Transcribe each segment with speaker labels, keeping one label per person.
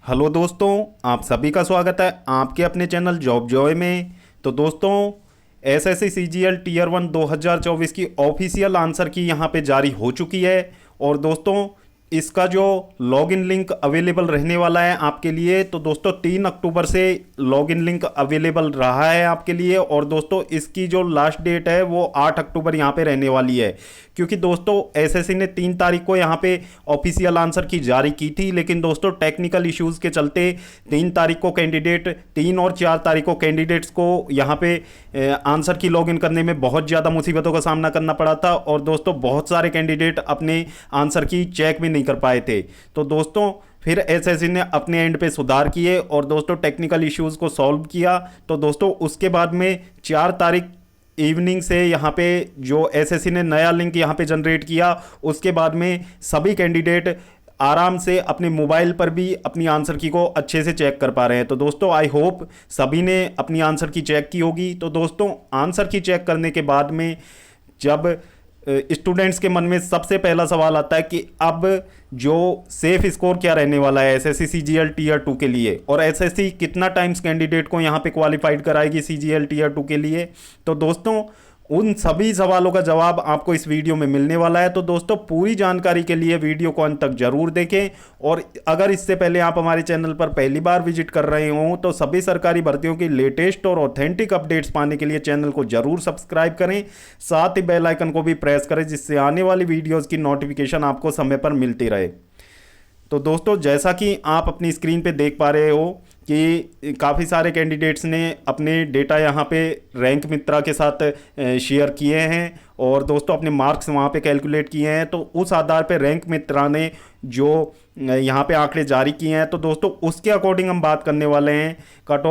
Speaker 1: Hello दोस्तों, आप सभी का स्वागत है आपके अपने चैनल जॉब जॉय में। तो दोस्तों, एसएससी सीजीएल टीयर 1 2024 की ऑफिशियल आंसर की यहाँ पे जारी हो चुकी है। और दोस्तों, इसका जो लॉगिन लिंक अवेलेबल रहने वाला है आपके लिए, तो दोस्तों 3 अक्टूबर से लॉगिन लिंक अवेलेबल रहा है आपके लिए। और दोस्तों, इसकी जो लास्ट डेट है वो 8 अक्टूबर यहाँ पे रहने वाली है। क्योंकि दोस्तों एसएससी ने 3 तारीख को यहाँ पे ऑफिशियल आंसर की जारी की थी, लेकिन दोस्तों टेक्निकल इश्यूज़ के चलते 3 तारीख को कैंडिडेट 3 और 4 तारीख को कैंडिडेट्स को यहाँ पे आंसर की लॉगिन करने में बहुत ज़्यादा मुसीबतों का सामना करना पड़ा था। और दोस्तों बहुत सारे कैंडिडेट अपने आंसर की चेक भी नहीं कर पाए थे। तो दोस्तों फिर एसएससी ने अपने एंड पे सुधार किए और दोस्तों टेक्निकल इश्यूज़ को सॉल्व किया। तो दोस्तों उसके बाद में 4 तारीख इवनिंग से यहाँ पे जो एसएससी ने नया लिंक यहाँ पे जनरेट किया, उसके बाद में सभी कैंडिडेट आराम से अपने मोबाइल पर भी अपनी आंसर की को अच्छे से चेक कर पा रहे हैं। तो दोस्तों आई होप सभी ने अपनी आंसर की चेक की होगी। तो दोस्तों आंसर की चेक करने के बाद में जब स्टूडेंट्स के मन में सबसे पहला सवाल आता है कि अब जो सेफ स्कोर क्या रहने वाला है एसएससी सीजीएल टीयर 2 के लिए, और एसएससी कितना टाइम्स कैंडिडेट को यहाँ पे क्वालिफाइड कराएगी सीजीएल टीयर 2 के लिए। तो दोस्तों उन सभी सवालों का जवाब आपको इस वीडियो में मिलने वाला है। तो दोस्तों पूरी जानकारी के लिए वीडियो को अंत तक जरूर देखें। और अगर इससे पहले आप हमारे चैनल पर पहली बार विजिट कर रहे हों तो सभी सरकारी भर्तियों की लेटेस्ट और ऑथेंटिक अपडेट्स पाने के लिए चैनल को जरूर सब्सक्राइब करें, साथ ही बेल आइकन को भी प्रेस करें जिससे आने वाली वीडियोज़ की नोटिफिकेशन आपको समय पर मिलती रहे। तो दोस्तों जैसा कि आप अपनी स्क्रीन पे देख पा रहे हो कि काफ़ी सारे कैंडिडेट्स ने अपने डेटा यहाँ पे रैंक मित्रा के साथ शेयर किए हैं और दोस्तों अपने मार्क्स वहाँ पे कैलकुलेट किए हैं। तो उस आधार पे रैंक मित्रा ने जो यहाँ पे आंकड़े जारी किए हैं, तो दोस्तों उसके अकॉर्डिंग हम बात करने वाले हैं कट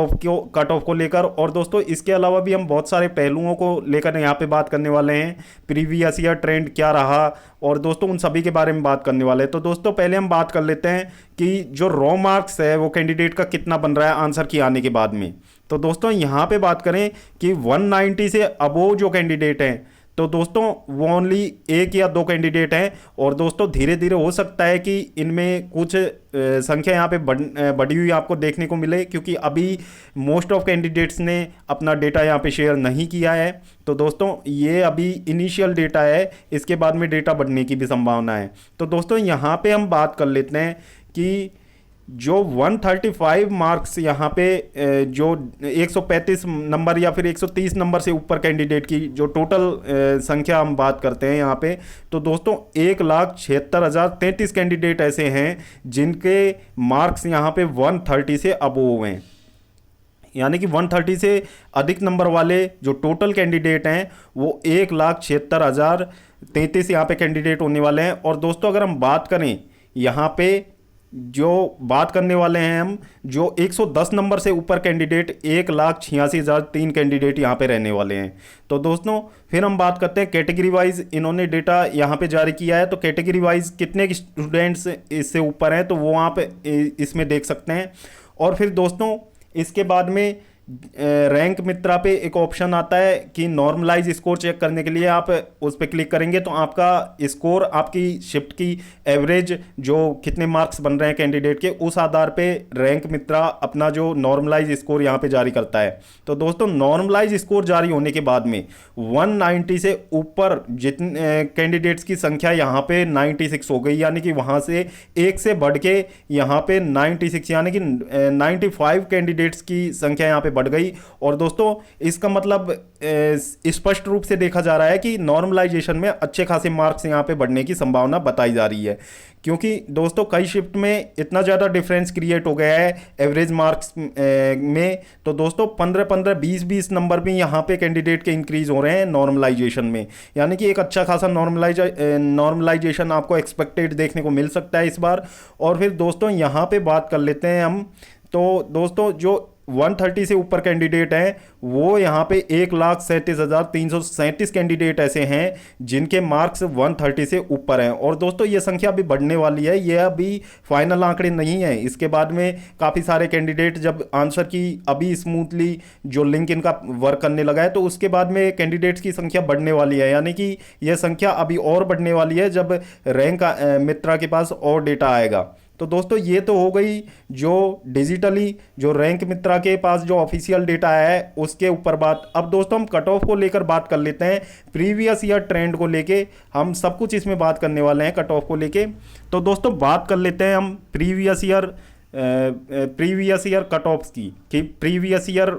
Speaker 1: ऑफ को लेकर। और दोस्तों इसके अलावा भी हम बहुत सारे पहलुओं को लेकर यहाँ पे बात करने वाले हैं, प्रीवियस ईयर ट्रेंड क्या रहा, और दोस्तों उन सभी के बारे में बात करने वाले हैं। तो दोस्तों पहले हम बात कर लेते हैं कि जो रॉ मार्क्स है वो कैंडिडेट का कितना बन रहा है आंसर की आने के बाद में। तो दोस्तों यहाँ पे बात करें कि 190 से अबोव जो कैंडिडेट हैं, तो दोस्तों वो ओनली 1 या 2 कैंडिडेट हैं। और दोस्तों धीरे धीरे हो सकता है कि इनमें कुछ संख्या यहाँ पे बढ़ी हुई आपको देखने को मिले, क्योंकि अभी मोस्ट ऑफ कैंडिडेट्स ने अपना डेटा यहाँ पे शेयर नहीं किया है। तो दोस्तों ये अभी इनिशियल डेटा है, इसके बाद में डेटा बढ़ने की भी संभावना है। तो दोस्तों यहाँ पे हम बात कर लेते हैं कि जो 135 मार्क्स यहाँ पे जो 135 नंबर या फिर 130 नंबर से ऊपर कैंडिडेट की जो टोटल संख्या हम बात करते हैं यहाँ पे, तो दोस्तों 1,76,033 कैंडिडेट ऐसे हैं जिनके मार्क्स यहाँ पे 130 से अबोव हैं। यानी कि 130 से अधिक नंबर वाले जो टोटल कैंडिडेट हैं वो 1,76,033 यहाँ पे कैंडिडेट होने वाले हैं। और दोस्तों अगर हम बात करें यहाँ पे जो बात करने वाले हैं हम, जो 110 नंबर से ऊपर कैंडिडेट 1,86,003 कैंडिडेट यहाँ पे रहने वाले हैं। तो दोस्तों फिर हम बात करते हैं कैटेगरी वाइज इन्होंने डेटा यहाँ पे जारी किया है। तो कैटेगरी वाइज कितने स्टूडेंट्स इससे ऊपर हैं तो वो आप इसमें देख सकते हैं। और फिर दोस्तों इसके बाद में रैंक मित्रा पे एक ऑप्शन आता है कि नॉर्मलाइज स्कोर चेक करने के लिए आप उस पर क्लिक करेंगे तो आपका स्कोर, आपकी शिफ्ट की एवरेज जो कितने मार्क्स बन रहे हैं कैंडिडेट के, उस आधार पे रैंक मित्रा अपना जो नॉर्मलाइज स्कोर यहाँ पे जारी करता है। तो दोस्तों नॉर्मलाइज स्कोर जारी होने के बाद में 190 से ऊपर जितने कैंडिडेट्स की संख्या यहाँ पे 96 हो गई, यानी कि वहाँ से एक से बढ़ के यहाँ पे 96 यानी कि 95 कैंडिडेट्स की संख्या यहाँ पे बढ़ गई। और दोस्तों इसका मतलब स्पष्ट रूप से देखा जा रहा है कि नॉर्मलाइजेशन में अच्छे खासे मार्क्स यहाँ पे बढ़ने की संभावना बताई जा रही है, क्योंकि दोस्तों कई शिफ्ट में इतना ज़्यादा डिफरेंस क्रिएट हो गया है एवरेज मार्क्स में। तो दोस्तों 15-15, 20-20 नंबर भी यहाँ पे कैंडिडेट के इंक्रीज हो रहे हैं नॉर्मलाइजेशन में, यानी कि एक अच्छा खासा नॉर्मलाइजेशन आपको एक्सपेक्टेड देखने को मिल सकता है इस बार। और फिर दोस्तों यहाँ पे बात कर लेते हैं हम, तो दोस्तों जो 130 से ऊपर कैंडिडेट हैं वो यहाँ पे 1,37,337 कैंडिडेट ऐसे हैं जिनके मार्क्स 130 से ऊपर हैं। और दोस्तों ये संख्या अभी बढ़ने वाली है, ये अभी फाइनल आंकड़े नहीं है। इसके बाद में काफ़ी सारे कैंडिडेट जब आंसर की अभी स्मूथली जो लिंक इनका वर्क करने लगा है, तो उसके बाद में कैंडिडेट्स की संख्या बढ़ने वाली है, यानी कि यह संख्या अभी और बढ़ने वाली है जब रैंक मित्रा के पास और डेटा आएगा। तो दोस्तों ये तो हो गई जो डिजिटली जो रैंक मित्रा के पास जो ऑफिशियल डेटा है उसके ऊपर बात। अब दोस्तों हम कट ऑफ को लेकर बात कर लेते हैं, प्रीवियस ईयर ट्रेंड को लेके हम सब कुछ इसमें बात करने वाले हैं कट ऑफ को लेके। तो दोस्तों बात कर लेते हैं हम प्रीवियस ईयर कट ऑफ्स की, कि प्रीवियस ईयर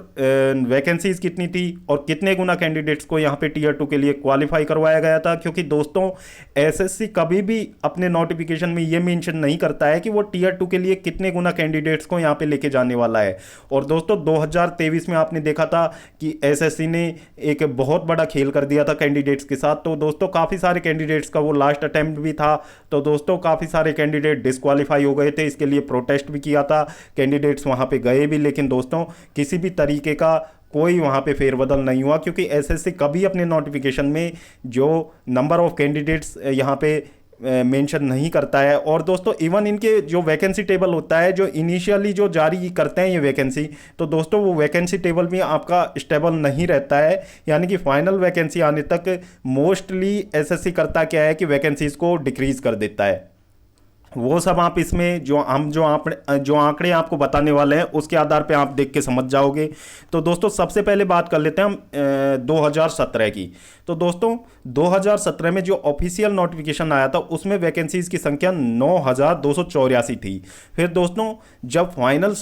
Speaker 1: वैकेंसीज कितनी थी और कितने गुना कैंडिडेट्स को यहाँ पे टीयर 2 के लिए क्वालिफाई करवाया गया था। क्योंकि दोस्तों एसएससी कभी भी अपने नोटिफिकेशन में ये मेंशन नहीं करता है कि वो टीयर 2 के लिए कितने गुना कैंडिडेट्स को यहाँ पे लेके जाने वाला है। और दोस्तों 2023 में आपने देखा था कि एसएससी ने एक बहुत बड़ा खेल कर दिया था कैंडिडेट्स के साथ। तो दोस्तों काफ़ी सारे कैंडिडेट्स का वो लास्ट अटेम्प्ट भी था, तो दोस्तों काफ़ी सारे कैंडिडेट डिस्क्वालीफाई हो गए थे, इसके लिए प्रोटेस्ट भी किया था, कैंडिडेट्स वहाँ पे गए भी, लेकिन दोस्तों किसी भी तरीके का कोई वहाँ पे फेरबदल नहीं हुआ। क्योंकि एसएससी कभी अपने नोटिफिकेशन में जो नंबर ऑफ कैंडिडेट्स यहाँ पे मेंशन नहीं करता है। और दोस्तों इवन इनके जो वैकेंसी टेबल होता है, जो इनिशियली जो जारी करते हैं ये वैकेंसी, तो दोस्तों वो वैकेंसी टेबल भी आपका स्टेबल नहीं रहता है। यानी कि फाइनल वैकेंसी आने तक मोस्टली एसएससी करता क्या है कि वैकेंसीज को डिक्रीज कर देता है। वो सब आप इसमें जो आंकड़े आपको बताने वाले हैं उसके आधार पे आप देख के समझ जाओगे। तो दोस्तों सबसे पहले बात कर लेते हैं हम 2017 की। तो दोस्तों 2017 में जो ऑफिशियल नोटिफिकेशन आया था उसमें वैकेंसीज की संख्या 9284 थी। फिर दोस्तों जब फाइनल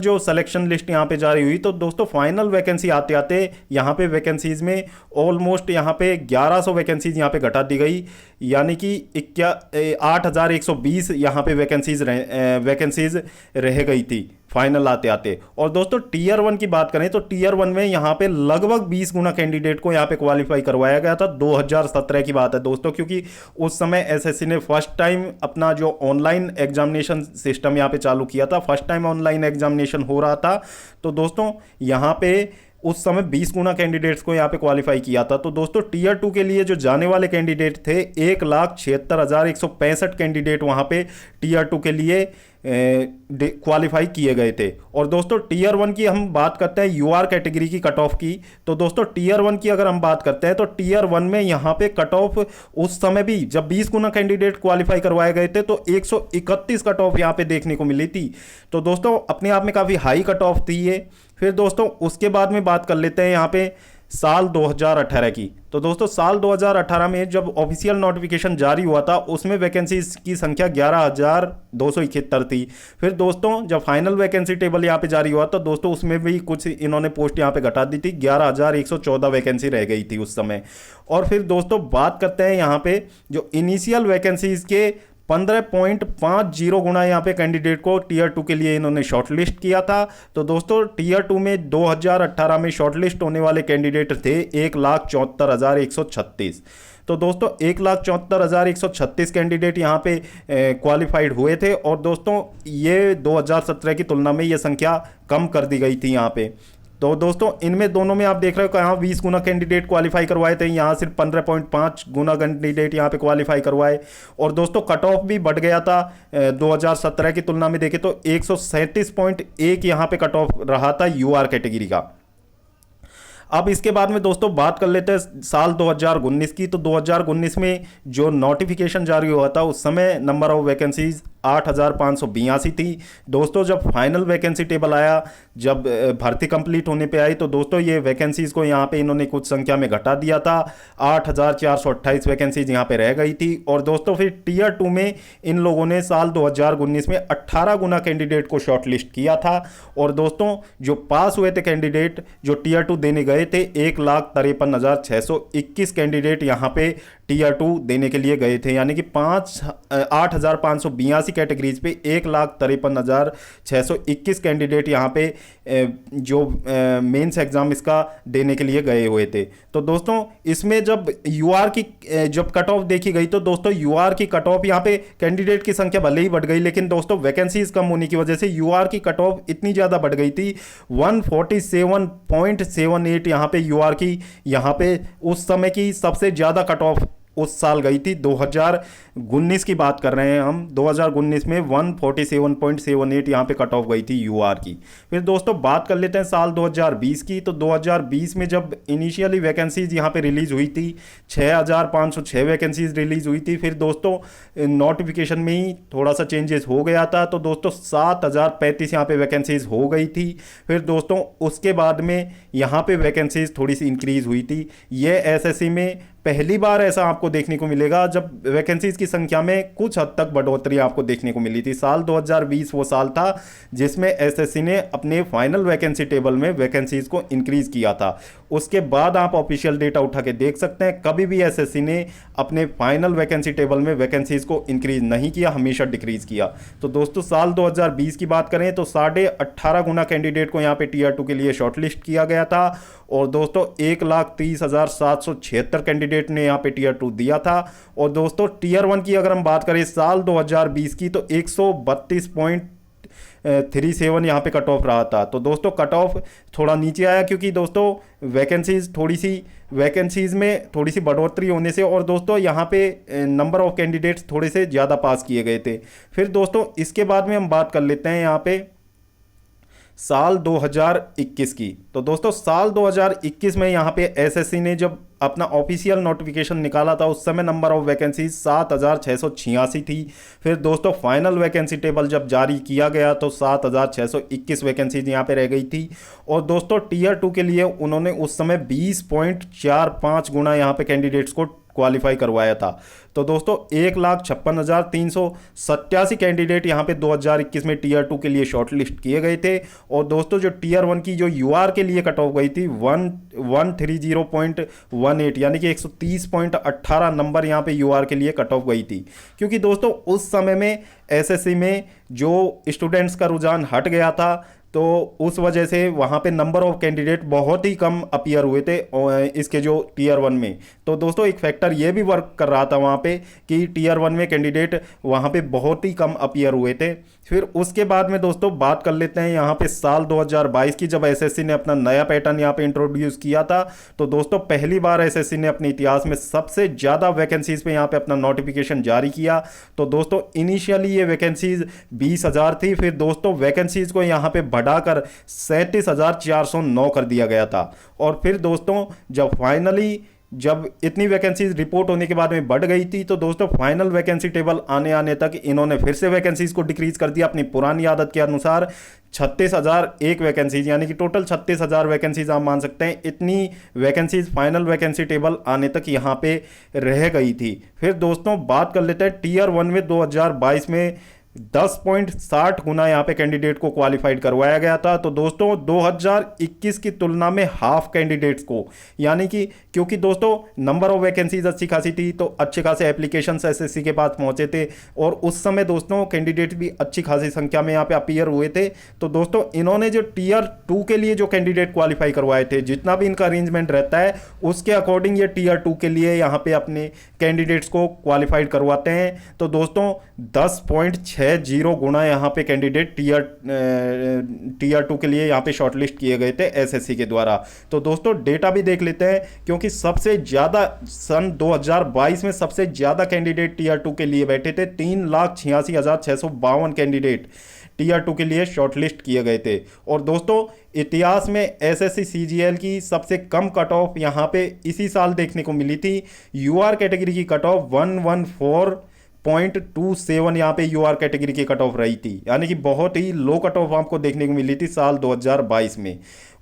Speaker 1: जो सिलेक्शन लिस्ट यहाँ पे जारी हुई, तो दोस्तों फाइनल वैकेंसी आते आते यहाँ पे वैकेंसीज में ऑलमोस्ट यहाँ पे 1100 वैकेंसीज यहाँ पे घटा दी गई। यानी कि 8120 यहाँ पे वैकेंसीज रह गई थी फाइनल आते आते। और दोस्तों टीयर 1 की बात करें तो टीयर 1 में यहाँ पे लगभग 20 गुना कैंडिडेट को यहाँ पे क्वालिफाई करवाया गया था। 2017 की बात है दोस्तों, क्योंकि उस समय एसएससी ने फर्स्ट टाइम अपना जो ऑनलाइन एग्जामिनेशन सिस्टम यहाँ पे चालू किया था, फर्स्ट टाइम ऑनलाइन एग्जामिनेशन हो रहा था। तो दोस्तों यहाँ पे उस समय 20 गुना कैंडिडेट्स को यहाँ पे क्वालिफाई किया था। तो दोस्तों टीयर 2 के लिए जो जाने वाले कैंडिडेट थे 1,76,165 कैंडिडेट वहाँ पे टीयर 2 के लिए क्वालिफाई किए गए थे। और दोस्तों टीयर 1 की हम बात करते हैं यूआर कैटेगरी की कट ऑफ की। तो दोस्तों टीयर 1 की अगर हम बात करते हैं तो टीयर 1 में यहाँ पे कट ऑफ उस समय भी जब 20 गुना कैंडिडेट क्वालिफाई करवाए गए थे तो 131 कट ऑफ यहाँ पे देखने को मिली थी। तो दोस्तों अपने आप में काफ़ी हाई कट ऑफ थी ये। फिर दोस्तों उसके बाद में बात कर लेते हैं यहाँ पे साल 2018 की। तो दोस्तों साल 2018 में जब ऑफिशियल नोटिफिकेशन जारी हुआ था उसमें वैकेंसीज की संख्या 11,271 थी। फिर दोस्तों जब फाइनल वैकेंसी टेबल यहाँ पे जारी हुआ तो दोस्तों उसमें भी कुछ इन्होंने पोस्ट यहाँ पे घटा दी थी, 11,114 वैकेंसी रह गई थी उस समय। और फिर दोस्तों बात करते हैं यहाँ पे जो इनिशियल वैकेंसीज के 15.50 गुना यहाँ पे कैंडिडेट को टीयर 2 के लिए इन्होंने शॉर्टलिस्ट किया था। तो दोस्तों टीयर 2 में 2018 में शॉर्टलिस्ट होने वाले कैंडिडेट थे 1,74,136। तो दोस्तों 1,74,136 कैंडिडेट यहाँ पे क्वालिफाइड हुए थे। और दोस्तों ये 2017 की तुलना में ये संख्या कम कर दी गई थी यहाँ पे। तो दोस्तों इनमें दोनों में आप देख रहे हो कहाँ 20 गुना कैंडिडेट क्वालिफाई करवाए थे, यहाँ सिर्फ 15.5 गुना कैंडिडेट यहाँ पे क्वालिफाई करवाए। और दोस्तों कट ऑफ भी बढ़ गया था 2017 की तुलना में देखें तो 137.1 यहाँ पे कट ऑफ रहा था यूआर कैटेगरी का। अब इसके बाद में दोस्तों बात कर लेते हैं साल 2019 की। तो 2019 में जो नोटिफिकेशन जारी हुआ था उस समय नंबर ऑफ वैकेंसीज 8,582 थी। दोस्तों जब फाइनल वैकेंसी टेबल आया, जब भर्ती कंप्लीट होने पे आई, तो दोस्तों ये वैकेंसीज को यहाँ पे इन्होंने कुछ संख्या में घटा दिया था, 8,428 वैकेंसीज यहाँ पे रह गई थी। और दोस्तों फिर टीयर 2 में इन लोगों ने साल 2019 में 18 गुना कैंडिडेट को शॉर्टलिस्ट किया था। और दोस्तों जो पास हुए थे कैंडिडेट जो टीयर 2 देने गए थे 1,53,621 कैंडिडेट यहाँ पे टीयर 2 देने के लिए गए थे। यानी कि 8,582 कैटेगरीज पे 1,53,621 कैंडिडेट यहाँ पे जो मेंस एग्जाम इसका देने के लिए गए हुए थे। तो दोस्तों इसमें जब यूआर की जब कट ऑफ देखी गई तो दोस्तों यूआर की कट ऑफ यहाँ पे कैंडिडेट की संख्या भले ही बढ़ गई, लेकिन दोस्तों वैकेंसीज कम होने की वजह से यूआर की कट ऑफ इतनी ज़्यादा बढ़ गई थी 147.78 यहाँ पे यूआर की यहाँ पे उस समय की सबसे ज़्यादा कट ऑफ उस साल गई थी। 2019 की बात कर रहे हैं हम, 2019 में 147.78 यहाँ पे कट ऑफ गई थी यूआर की। फिर दोस्तों बात कर लेते हैं साल 2020 की। तो 2020 में जब इनिशियली वैकेंसीज यहाँ पे रिलीज हुई थी, 6506 वैकेंसीज रिलीज हुई थी। फिर दोस्तों नोटिफिकेशन में ही थोड़ा सा चेंजेस हो गया था, तो दोस्तों 7035 यहाँ पे वैकेंसीज हो गई थी। फिर दोस्तों उसके बाद में यहाँ पे वैकेंसीज थोड़ी सी इंक्रीज हुई थी। ये एसएससी में पहली बार ऐसा आपको देखने को मिलेगा जब वैकेंसीज की संख्या में कुछ हद तक बढ़ोतरी आपको देखने को मिली थी। साल 2020 वो साल था जिसमें एसएससी ने अपने फाइनल वैकेंसी टेबल में वैकेंसीज को इंक्रीज किया था। उसके बाद आप ऑफिशियल डेटा उठा के देख सकते हैं, कभी भी एसएससी ने अपने फाइनल वैकेंसी टेबल में वैकेंसीज को इंक्रीज नहीं किया, हमेशा डिक्रीज किया। तो दोस्तों साल 2020 की बात करें तो 18.5 गुना कैंडिडेट को यहाँ पे टीयर 2 के लिए शॉर्टलिस्ट किया गया था, और दोस्तों 1,30,776 कैंडिडेट ने यहाँ पे टीयर 2 दिया था। और दोस्तों टीयर 1 की अगर हम बात करें साल 2020 की तो 132.37 यहाँ पे कट ऑफ रहा था। तो दोस्तों कट ऑफ थोड़ा नीचे आया क्योंकि दोस्तों वैकेंसीज में थोड़ी सी बढ़ोतरी होने से, और दोस्तों यहाँ पे नंबर ऑफ कैंडिडेट्स थोड़े से ज़्यादा पास किए गए थे। फिर दोस्तों इसके बाद में हम बात कर लेते हैं यहाँ पे साल 2021 की। तो दोस्तों साल 2021 में यहाँ पे एसएससी ने जब अपना ऑफिशियल नोटिफिकेशन निकाला था उस समय नंबर ऑफ वैकेंसी 7686 थी। फिर दोस्तों फाइनल वैकेंसी टेबल जब जारी किया गया तो 7621 वैकेंसीज यहाँ पे रह गई थी। और दोस्तों टीयर 2 के लिए उन्होंने उस समय 20.45 गुना यहाँ पे कैंडिडेट्स को क्वालिफाई करवाया था। तो दोस्तों 1,56,387 कैंडिडेट यहाँ पे 2021 में टीयर 2 के लिए शॉर्टलिस्ट किए गए थे। और दोस्तों जो टीयर 1 की जो यूआर के लिए कट ऑफ गई थी 130.18 यानी कि 130.18 नंबर यहाँ पे यूआर के लिए कट ऑफ गई थी, क्योंकि दोस्तों उस समय में एसएससी में जो स्टूडेंट्स का रुझान हट गया था तो उस वजह से वहाँ पे नंबर ऑफ कैंडिडेट बहुत ही कम अपीयर हुए थे इसके जो टीयर 1 में। तो दोस्तों एक फैक्टर ये भी वर्क कर रहा था वहाँ पे कि टीयर 1 में कैंडिडेट वहाँ पे बहुत ही कम अपीयर हुए थे। फिर उसके बाद में दोस्तों बात कर लेते हैं यहाँ पे साल 2022 की, जब एसएससी ने अपना नया पैटर्न यहाँ पे इंट्रोड्यूस किया था। तो दोस्तों पहली बार एसएससी ने अपने इतिहास में सबसे ज़्यादा वैकेंसीज पे यहाँ पे अपना नोटिफिकेशन जारी किया। तो दोस्तों इनिशियली ये वैकेंसीज 20,000 थी, फिर दोस्तों वैकेंसीज को यहाँ पे बढ़ाकर 37,409 कर दिया गया था। और फिर दोस्तों जब इतनी वैकेंसीज रिपोर्ट होने के बाद में बढ़ गई थी तो दोस्तों फाइनल वैकेंसी टेबल आने तक इन्होंने फिर से वैकेंसीज को डिक्रीज कर दिया अपनी पुरानी आदत के अनुसार। 36,001 वैकेंसीज यानी कि टोटल 36,000 वैकेंसीज आप मान सकते हैं, इतनी वैकेंसीज फाइनल वैकेंसी टेबल आने तक यहाँ पे रह गई थी। फिर दोस्तों बात कर लेते हैं टीयर 1 में 2022 में 10.60 गुना यहाँ पे कैंडिडेट को क्वालिफाइड करवाया गया था। तो दोस्तों 2021 की तुलना में हाफ कैंडिडेट्स को, यानी कि क्योंकि दोस्तों नंबर ऑफ वैकेंसीज अच्छी खासी थी तो अच्छे खासे एप्लीकेशंस एसएससी के पास पहुंचे थे, और उस समय दोस्तों कैंडिडेट भी अच्छी खासी संख्या में यहाँ पे अपीयर हुए थे। तो दोस्तों इन्होंने जो टीयर 2 के लिए जो कैंडिडेट क्वालिफाई करवाए थे, जितना भी इनका अरेंजमेंट रहता है उसके अकॉर्डिंग ये टीयर 2 के लिए यहाँ पे अपने कैंडिडेट्स को क्वालिफाइड करवाते हैं। तो दोस्तों 10.60 गुना यहाँ पे कैंडिडेट टीयर 2 के लिए यहाँ पे शॉर्टलिस्ट किए गए थे एसएससी के द्वारा। तो दोस्तों डेटा भी देख लेते हैं, क्योंकि सबसे ज़्यादा सन 2022 में सबसे ज़्यादा कैंडिडेट टीयर 2 के लिए बैठे थे। 3,86,652 कैंडिडेट टीयर 2 के लिए शॉर्टलिस्ट किए गए थे। और दोस्तों इतिहास में एसएससी सीजीएल की सबसे कम कट ऑफ यहाँ पे इसी साल देखने को मिली थी। यूआर कैटेगरी की कट ऑफ 114.27 यहाँ पे यूआर कैटेगरी की कट ऑफ रही थी, यानी कि बहुत ही लो कट ऑफ आपको देखने को मिली थी साल 2022 में।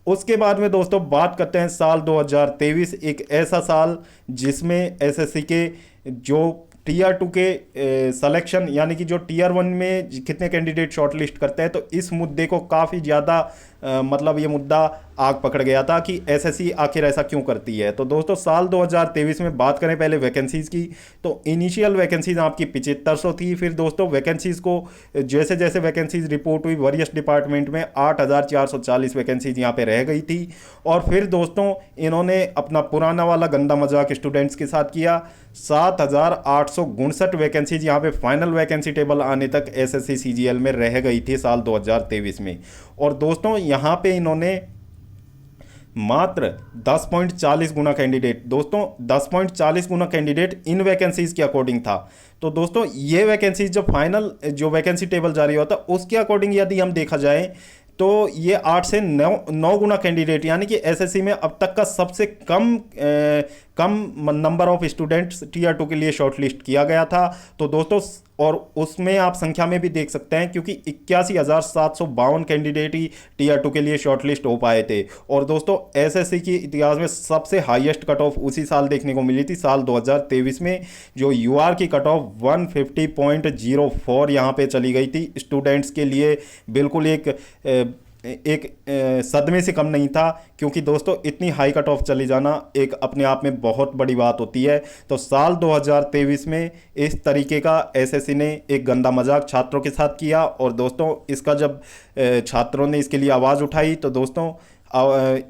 Speaker 1: उसके बाद में दोस्तों बात करते हैं साल 2023, एक ऐसा साल जिसमें एसएससी के जो टीयर 2 के सिलेक्शन यानी कि जो टीयर 1 में कितने कैंडिडेट शॉर्टलिस्ट करते हैं, तो इस मुद्दे को काफ़ी ज़्यादा मतलब ये मुद्दा आग पकड़ गया था कि एसएससी आखिर ऐसा क्यों करती है। तो दोस्तों साल 2023 में बात करें पहले वैकेंसीज़ की, तो इनिशियल वैकेंसीज आपकी 7500 थी। फिर दोस्तों वैकेंसीज़ को जैसे जैसे वैकेंसीज रिपोर्ट हुई वरियस डिपार्टमेंट में 8,440 वैकेंसीज यहाँ पे रह गई थी। और फिर दोस्तों इन्होंने अपना पुराना वाला गंदा मजाक स्टूडेंट्स के साथ किया। 7,859 वैकेंसीज यहाँ पे फाइनल वैकेंसी टेबल आने तक एसएससी सीजीएल में रह गई थी साल 2023 में। और दोस्तों यहाँ पे इन्होंने मात्र 10.40 गुना कैंडिडेट, दोस्तों 10.40 गुना कैंडिडेट इन वैकेंसीज के अकॉर्डिंग था। तो दोस्तों ये वैकेंसीज जो फाइनल जो वैकेंसी टेबल जारी होता उसके अकॉर्डिंग यदि हम देखा जाए तो ये 8 से 9 गुना कैंडिडेट, यानी कि एसएससी में अब तक का सबसे कम नंबर ऑफ स्टूडेंट्स टीयर 2 के लिए शॉर्टलिस्ट किया गया था। तो दोस्तों और उसमें आप संख्या में भी देख सकते हैं क्योंकि 81,752 कैंडिडेट ही टीयर 2 के लिए शॉर्टलिस्ट हो पाए थे। और दोस्तों एसएससी की इतिहास में सबसे हाईएस्ट कट ऑफ उसी साल देखने को मिली थी, साल 2023 में, जो यूआर की कट ऑफ 150.04 यहाँ पे चली गई थी स्टूडेंट्स के लिए। बिल्कुल एक सदमे से कम नहीं था, क्योंकि दोस्तों इतनी हाई कट ऑफ चली जाना एक अपने आप में बहुत बड़ी बात होती है। तो साल 2023 में इस तरीके का एसएससी ने एक गंदा मजाक छात्रों के साथ किया, और दोस्तों इसका जब छात्रों ने इसके लिए आवाज़ उठाई तो दोस्तों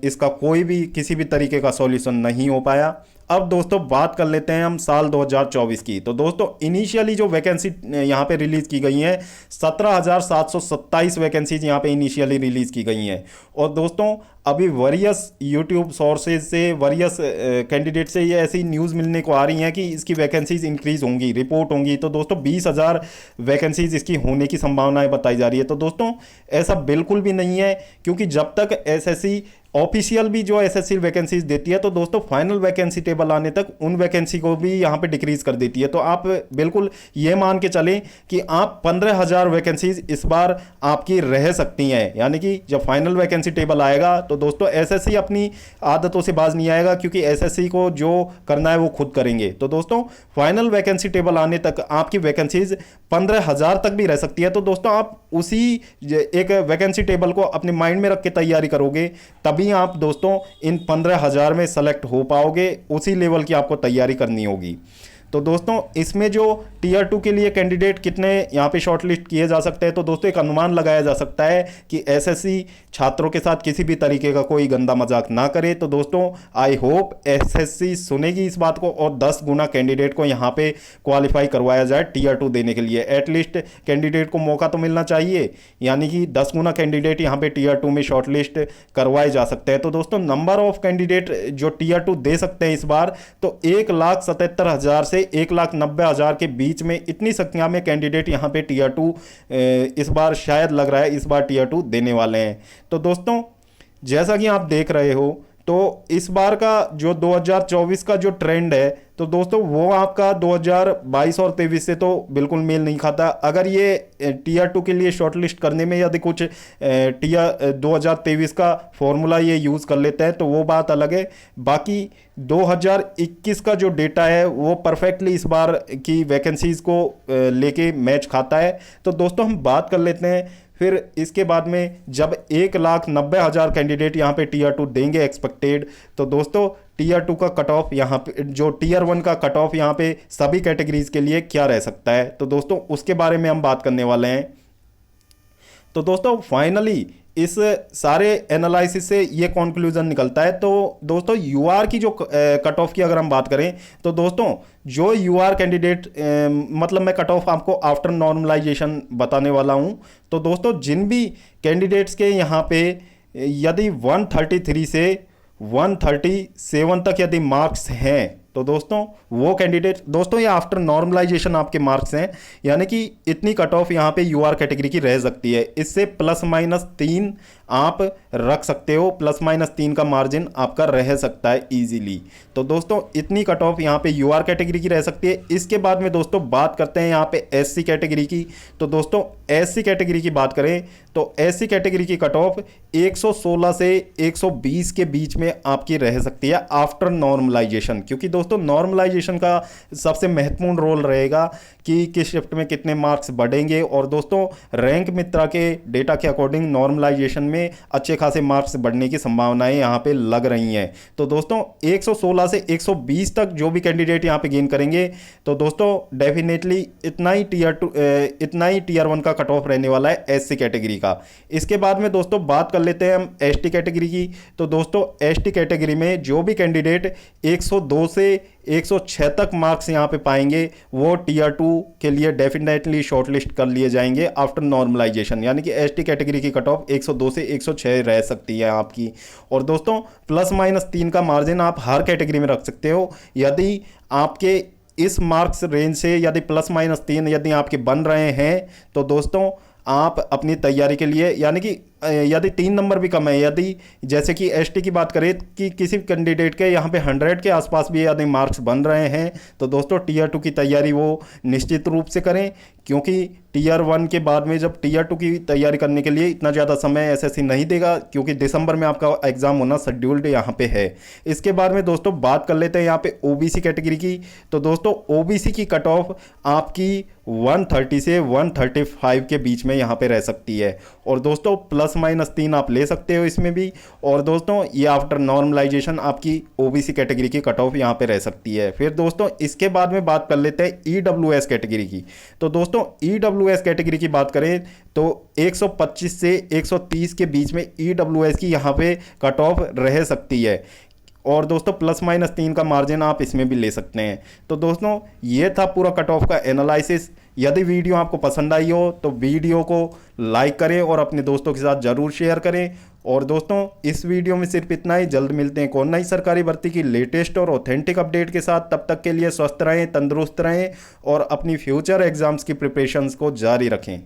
Speaker 1: इसका कोई भी किसी भी तरीके का सॉल्यूशन नहीं हो पाया। अब दोस्तों बात कर लेते हैं हम साल 2024 की। तो दोस्तों इनिशियली जो वैकेंसी यहाँ पे रिलीज़ की गई हैं 17,727 वैकेंसीज यहाँ पे इनिशियली रिलीज़ की गई हैं। और दोस्तों अभी वरियस यूट्यूब सोर्सेज से, वरियस कैंडिडेट से ये ऐसी न्यूज़ मिलने को आ रही हैं कि इसकी वैकेंसीज इंक्रीज़ होंगी, रिपोर्ट होंगी। तो दोस्तों 20,000 वैकेंसीज इसकी होने की संभावनाएं बताई जा रही है। तो दोस्तों ऐसा बिल्कुल भी नहीं है, क्योंकि जब तक एसएससी ऑफिशियल भी जो एसएससी वैकेंसीज देती है तो दोस्तों फाइनल वैकेंसी टेबल आने तक उन वैकेंसी को भी यहाँ पे डिक्रीज कर देती है। तो आप बिल्कुल ये मान के चलें कि आप 15,000 वैकेंसीज इस बार आपकी रह सकती हैं, यानी कि जब फाइनल वैकेंसी टेबल आएगा तो दोस्तों एसएससी अपनी आदतों से बाज नहीं आएगा, क्योंकि एसएससी को जो करना है वो खुद करेंगे। तो दोस्तों फाइनल वैकेंसी टेबल आने तक आपकी वैकेंसीज 15,000 तक भी रह सकती है। तो दोस्तों आप उसी एक वैकेंसी टेबल को अपने माइंड में रख के तैयारी करोगे, तभी आप दोस्तों इन 15,000 में सेलेक्ट हो पाओगे। उसी लेवल की आपको तैयारी करनी होगी। तो दोस्तों इसमें जो टीयर 2 के लिए कैंडिडेट कितने यहाँ पे शॉर्टलिस्ट किए जा सकते हैं, तो दोस्तों एक अनुमान लगाया जा सकता है कि एसएससी छात्रों के साथ किसी भी तरीके का कोई गंदा मजाक ना करे। तो दोस्तों आई होप एसएससी सुनेगी इस बात को और 10 गुना कैंडिडेट को यहाँ पे क्वालिफाई करवाया जाए टीयर 2 देने के लिए। एटलीस्ट कैंडिडेट को मौका तो मिलना चाहिए, यानी कि 10 गुना कैंडिडेट यहाँ पे टीयर 2 में शॉर्टलिस्ट करवाए जा सकते हैं। तो दोस्तों नंबर ऑफ कैंडिडेट जो टीयर 2 दे सकते हैं इस बार, तो 1,77,000 से 1,90,000 के बीच में इतनी संख्या में कैंडिडेट यहाँ पे टीयर 2 इस बार शायद लग रहा है इस बार टीयर 2 देने वाले हैं। तो दोस्तों जैसा कि आप देख रहे हो तो इस बार का जो 2024 का जो ट्रेंड है, तो दोस्तों वो आपका 2022 और 23 से तो बिल्कुल मेल नहीं खाता। अगर ये टीयर 2 के लिए शॉर्टलिस्ट करने में यदि कुछ टीयर 2023 का फॉर्मूला ये यूज़ कर लेते हैं तो वो बात अलग है। बाकी 2021 का जो डेटा है वो परफेक्टली इस बार की वैकेंसीज़ को लेके मैच खाता है। तो दोस्तों हम बात कर लेते हैं फिर इसके बाद में जब 1,90,000 कैंडिडेट यहाँ पे टीयर 2 देंगे एक्सपेक्टेड, तो दोस्तों टीयर 2 का कट ऑफ यहाँ पे, जो टीयर 1 का कट ऑफ यहाँ पे सभी कैटेगरीज के लिए क्या रह सकता है, तो दोस्तों उसके बारे में हम बात करने वाले हैं। तो दोस्तों फाइनली इस सारे एनालिसिस से ये कंक्लूजन निकलता है। तो दोस्तों यूआर की जो कट ऑफ की अगर हम बात करें तो दोस्तों जो यूआर कैंडिडेट मतलब मैं कट ऑफ आपको आफ्टर नॉर्मलाइजेशन बताने वाला हूँ। तो दोस्तों जिन भी कैंडिडेट्स के यहाँ पे यदि 133 से 137 तक यदि मार्क्स हैं, तो दोस्तों वो कैंडिडेट, दोस्तों ये आफ्टर नॉर्मलाइजेशन आपके मार्क्स हैं, यानी कि इतनी कट ऑफ यहाँ पे यूआर कैटेगरी की रह सकती है। इससे ±3 आप रख सकते हो, ±3 का मार्जिन आपका रह सकता है इजीली। तो दोस्तों इतनी कट ऑफ यहाँ पे यूआर कैटेगरी की रह सकती है। इसके बाद में दोस्तों बात करते हैं यहाँ पे एससी कैटेगरी की। तो दोस्तों एससी कैटेगरी की बात करें तो एससी कैटेगरी की कट ऑफ 116 से 120 के बीच में आपकी रह सकती है आफ्टर नॉर्मलाइजेशन, क्योंकि दोस्तों नॉर्मलाइजेशन का सबसे महत्वपूर्ण रोल रहेगा कि किस शिफ्ट में कितने मार्क्स बढ़ेंगे। और दोस्तों रैंक मित्रा के डेटा के अकॉर्डिंग नॉर्मलाइजेशन में अच्छे खासे मार्क्स बढ़ने की संभावनाएं यहाँ पे लग रही हैं। तो दोस्तों 116 से 120 तक जो भी कैंडिडेट यहाँ पे गेन करेंगे, तो दोस्तों डेफिनेटली इतना ही टीयर 1 का कट ऑफ रहने वाला है एससी कैटेगरी का। इसके बाद में दोस्तों बात कर लेते हैं हम एसटी कैटेगरी की। तो दोस्तों एसटी कैटेगरी में जो भी कैंडिडेट 102 से 106 तक मार्क्स यहाँ पे पाएंगे वो टीयर 2 के लिए डेफिनेटली शॉर्टलिस्ट कर लिए जाएंगे आफ्टर नॉर्मलाइजेशन, यानी कि एसटी कैटेगरी की कट ऑफ 102 से 106 रह सकती है आपकी। और दोस्तों +-3 का मार्जिन आप हर कैटेगरी में रख सकते हो। यदि आपके इस मार्क्स रेंज से यदि +-3 यदि आपके बन रहे हैं तो दोस्तों आप अपनी तैयारी के लिए, यानी कि यदि 3 नंबर भी कम है, यदि जैसे कि एसटी की बात करें कि किसी कैंडिडेट के यहाँ पे 100 के आसपास भी यदि मार्क्स बन रहे हैं तो दोस्तों टीयर 2 की तैयारी वो निश्चित रूप से करें, क्योंकि टीयर 1 के बाद में जब टीयर 2 की तैयारी करने के लिए इतना ज़्यादा समय एसएससी नहीं देगा, क्योंकि दिसंबर में आपका एग्ज़ाम होना शेड्यूल्ड यहाँ पे है। इसके बाद में दोस्तों बात कर लेते हैं यहाँ पे ओबीसी कैटेगरी की। तो दोस्तों ओबीसी की कट ऑफ आपकी 130 से 135 के बीच में यहाँ पे रह सकती है। और दोस्तों +-3 आप ले सकते हो इसमें भी। और दोस्तों ये आफ्टर नॉर्मलाइजेशन आपकी ओबीसी कैटेगरी की कट ऑफ यहाँ पे रह सकती है। फिर दोस्तों इसके बाद में बात कर लेते हैं ईडब्ल्यूएस कैटेगरी की। तो दोस्तों ईडब्ल्यूएस कैटेगरी की बात करें तो 125 से 130 के बीच में ईडब्ल्यूएस की यहाँ पे कट ऑफ रह सकती है। और दोस्तों +-3 का मार्जिन आप इसमें भी ले सकते हैं। तो दोस्तों ये था पूरा कट ऑफ का एनालिसिस। यदि वीडियो आपको पसंद आई हो तो वीडियो को लाइक करें और अपने दोस्तों के साथ ज़रूर शेयर करें। और दोस्तों इस वीडियो में सिर्फ इतना ही। जल्द मिलते हैं कौन नई सरकारी भर्ती की लेटेस्ट और ऑथेंटिक अपडेट के साथ। तब तक के लिए स्वस्थ रहें, तंदुरुस्त रहें और अपनी फ्यूचर एग्जाम्स की प्रिपरेशंस को जारी रखें।